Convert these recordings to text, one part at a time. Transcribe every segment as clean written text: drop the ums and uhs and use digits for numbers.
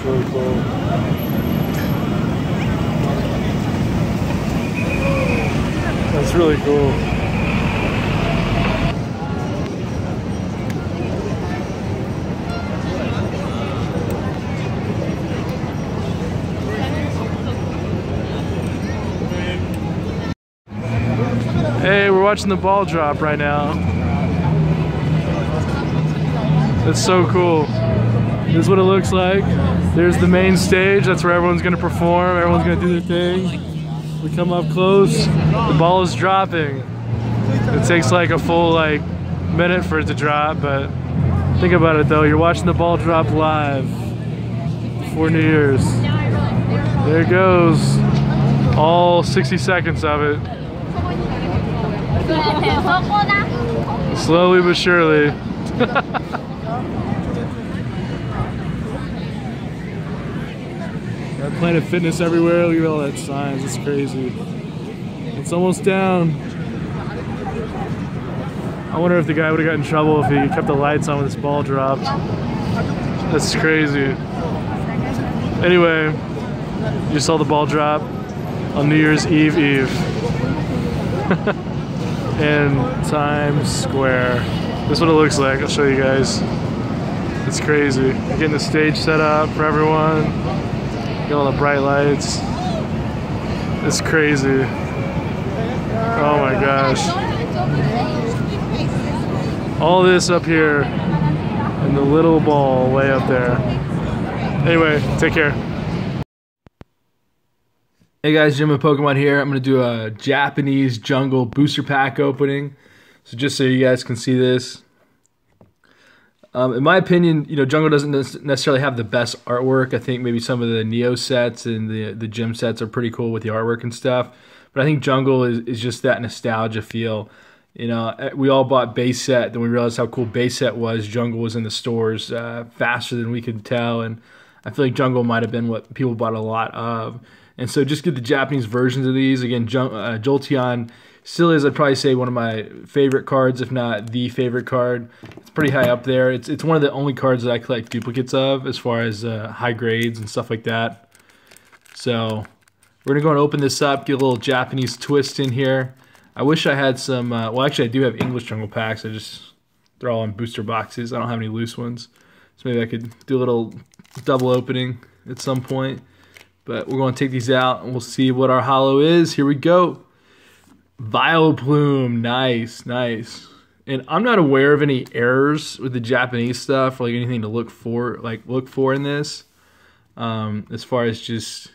really cool. That's really cool. Hey, we're watching the ball drop right now. That's so cool. This is what it looks like. There's the main stage. That's where everyone's gonna perform. Everyone's gonna do their thing. We come up close. The ball is dropping. It takes like a full minute for it to drop, but think about it though. You're watching the ball drop live for New Year's. There it goes. All 60 seconds of it. Slowly but surely. Got Planet Fitness everywhere. Look at all that signs. It's crazy. It's almost down. I wonder if the guy would have got in trouble if he kept the lights on when this ball dropped. That's crazy. Anyway, you saw the ball drop on New Year's Eve in Times Square. This is what it looks like. I'll show you guys. It's crazy. Getting the stage set up for everyone. Got all the bright lights. It's crazy. Oh my gosh. All this up here and the little ball way up there. Anyway, take care. Hey guys, Jim and Pokemon here. I'm going to do a Japanese jungle booster pack opening. So just so you guys can see this. In my opinion, Jungle doesn't necessarily have the best artwork. I think maybe some of the Neo sets and the gym sets are pretty cool with the artwork and stuff. But I think Jungle is just that nostalgia feel. We all bought base set, then we realized how cool base set was. Jungle was in the stores faster than we could tell, and I feel like Jungle might have been what people bought a lot of. And so just get the Japanese versions of these. Again, Jolteon still is, I'd probably say, one of my favorite cards, if not the favorite card. It's pretty high up there. It's one of the only cards that I collect duplicates of as far as high grades and stuff like that. So we're going to go and open this up, get a little Japanese twist in here. I wish I had some, well actually I do have English Jungle packs. They're all in booster boxes. I don't have any loose ones. So maybe I could do a little double opening at some point. But we're going to take these out and we'll see what our holo is. Here we go. Vileplume, nice, nice. And I'm not aware of any errors with the Japanese stuff or anything to look for in this. As far as just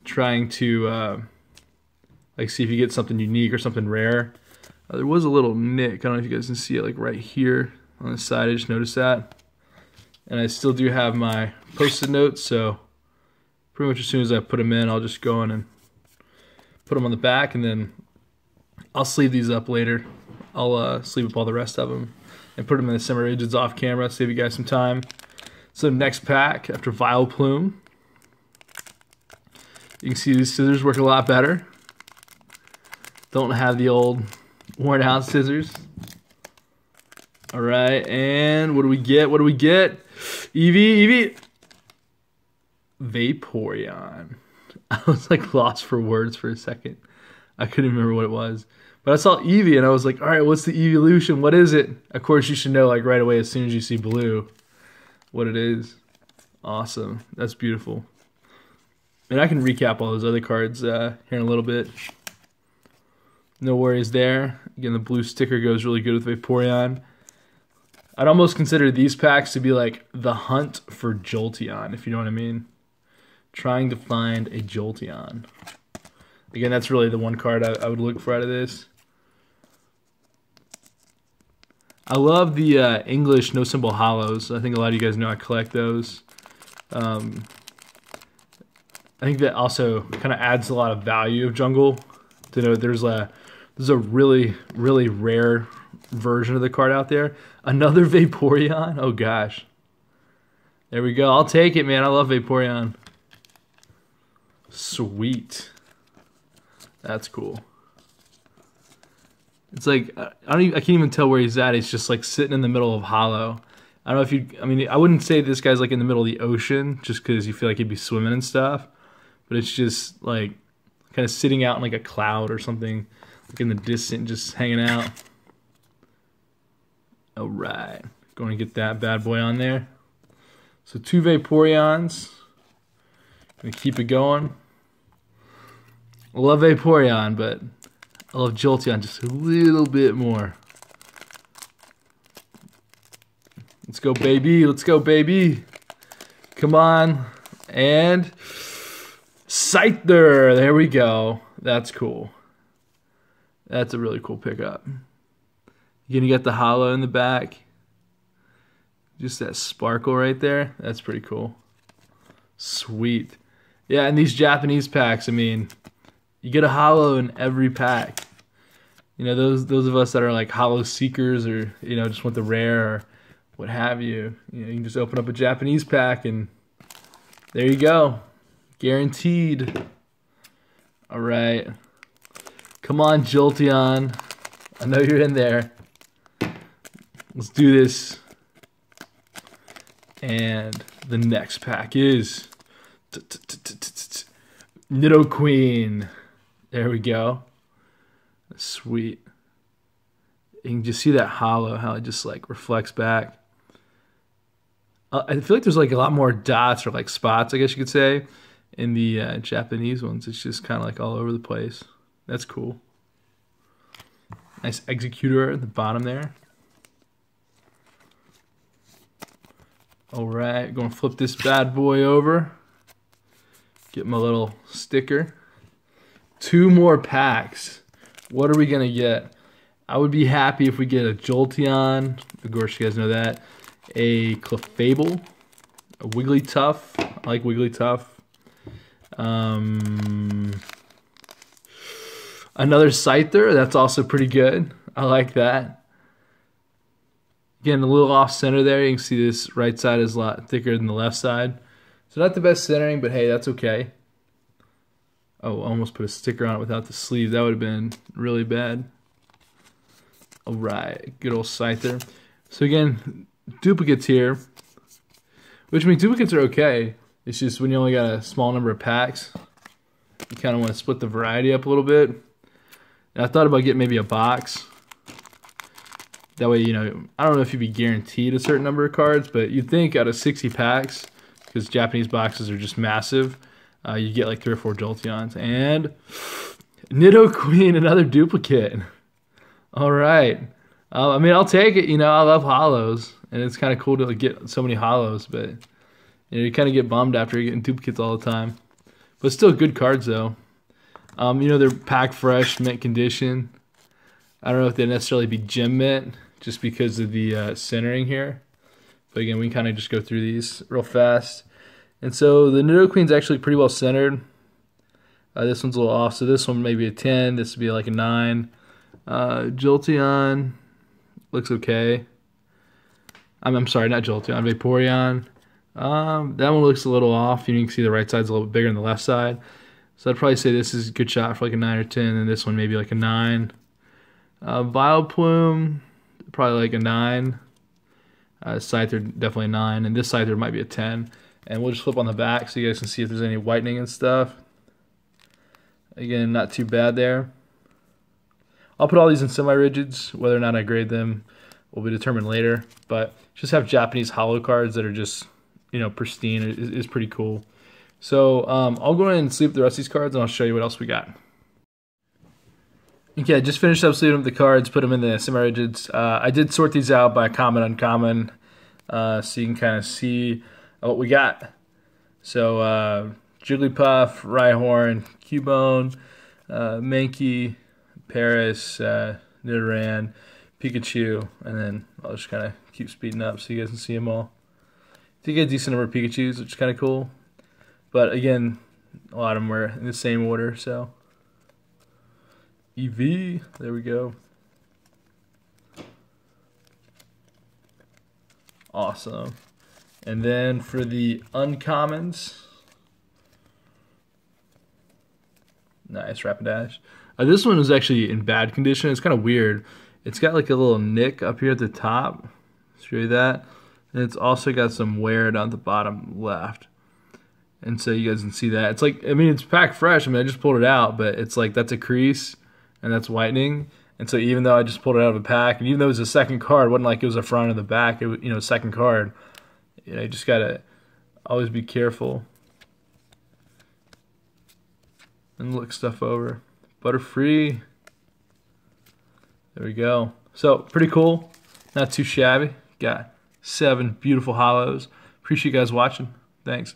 trying to see if you get something unique or something rare. There was a little nick. I don't know if you guys can see it right here on the side. I just noticed that. And I still do have my post-it notes, so pretty much as soon as I put them in, I'll just go in and put them on the back, and then I'll sleeve these up later. I'll sleeve up all the rest of them and put them in the semi-rigids off camera, save you guys some time. So next pack, after Vileplume, you can see these scissors work a lot better. Don't have the old worn out scissors. All right, and what do we get? What do we get? Eevee. Vaporeon. I was lost for words for a second. I couldn't remember what it was. But I saw Eevee and I was like, all right, what's the evolution? What is it? Of course, you should know right away as soon as you see blue what it is. Awesome. That's beautiful. And I can recap all those other cards here in a little bit. No worries there. Again, the blue sticker goes really good with Vaporeon. I'd almost consider these packs to be like the hunt for Jolteon, if you know what I mean. Trying to find a Jolteon. Again, that's really the one card I would look for out of this. I love the English no symbol holos. I think a lot of you guys know I collect those. I think that also kind of adds a lot of value of Jungle. To know there's a really, really rare version of the card out there. Another Vaporeon? Oh gosh. There we go. I'll take it, man. I love Vaporeon. Sweet. That's cool. It's like I can't even tell where he's at. He's just sitting in the middle of holo. I don't know if you, I mean, I wouldn't say this guy's like in the middle of the ocean just because you feel like he'd be swimming and stuff, but it's just like kind of sitting out in like a cloud or something, like in the distance, just hanging out. All right, going to get that bad boy on there. So 2 Vaporeons. Gonna keep it going. I love Vaporeon, but I love Jolteon just a little bit more. Let's go, baby. Let's go, baby. Come on. And Scyther. There we go. That's cool. That's a really cool pickup. You're gonna get the holo in the back. Just that sparkle right there. That's pretty cool. Sweet. Yeah, and these Japanese packs, I mean, you get a holo in every pack. You know, those of us that are like holo seekers, or you know, just want the rare or what have you. You know, you can just open up a Japanese pack and there you go. Guaranteed. All right. Come on, Jolteon. I know you're in there. Let's do this. And the next pack is Nidoqueen. There we go. Sweet. You can just see that holo, how it just like reflects back. I feel like there's like a lot more dots or like spots, I guess you could say, in the Japanese ones. It's just kind of like all over the place. That's cool. Nice Executor at the bottom there. All right, going to flip this bad boy over. Get my little sticker. 2 more packs. What are we going to get? I would be happy if we get a Jolteon. Of course, you guys know that. A Clefable. A Wigglytuff. I like Wigglytuff. Another Scyther. That's also pretty good. I like that. Again, a little off center there. You can see this right side is a lot thicker than the left side. So not the best centering, but hey, that's okay. Oh, I almost put a sticker on it without the sleeve. That would have been really bad. All right, good old Scyther. So again, duplicates here, which means duplicates are okay. It's just when you only got a small number of packs, you kind of want to split the variety up a little bit. And I thought about getting maybe a box. That way, you know, I don't know if you'd be guaranteed a certain number of cards, but you'd think out of 60 packs, because Japanese boxes are just massive, you get like 3 or 4 Jolteons. And Nidoqueen, another duplicate. All right. I mean, I'll take it. You know, I love holos, and it's kind of cool to get so many holos, but you know, you kind of get bummed after you're getting duplicates all the time. But still good cards, though. You know, they're pack fresh, mint condition. I don't know if they'd necessarily be gem mint, just because of the centering here. But again, we can kind of just go through these real fast. And so the Nidoqueen's actually pretty well centered. This one's a little off, so this one maybe a 10. This would be like a 9. Jolteon looks okay. I'm sorry, not Jolteon, Vaporeon. That one looks a little off. You can see the right side's a little bit bigger than the left side. So I'd probably say this is a good shot for like a 9 or 10, and this one maybe like a 9. Vileplume, probably like a 9. Scyther, definitely a 9. And this Scyther might be a 10. And we'll just flip on the back so you guys can see if there's any whitening and stuff. Again, not too bad there. I'll put all these in semi-rigids. Whether or not I grade them will be determined later. But just have Japanese holo cards that are just, you know, pristine is pretty cool. So I'll go ahead and sleeve the rest of these cards, and I'll show you what else we got. Okay, I just finished up sleeving up the cards, put them in the semi-rigids. I did sort these out by common, uncommon, so you can kind of see what we got. So Jigglypuff, Rhyhorn, Cubone, Mankey, Paris, Nidoran, Pikachu, and then I'll just kind of keep speeding up so you guys can see them all. I think I get a decent number of Pikachus, which is kind of cool. But again, a lot of them were in the same order, so. EV, there we go. Awesome. And then for the uncommons, nice Rapidash. This one is actually in bad condition. It's kind of weird. It's got like a little nick up here at the top. Show you that. And it's also got some wear down the bottom left. And so you guys can see that. It's like, I mean, it's packed fresh. I mean, I just pulled it out, but it's like that's a crease and that's whitening. And so even though I just pulled it out of a pack, and even though it was a second card, it wasn't like it was a front or the back, it was, you know, second card. You know, you just gotta always be careful and look stuff over. Butterfree. There we go. So pretty cool. Not too shabby. Got 7 beautiful hollows. Appreciate you guys watching. Thanks.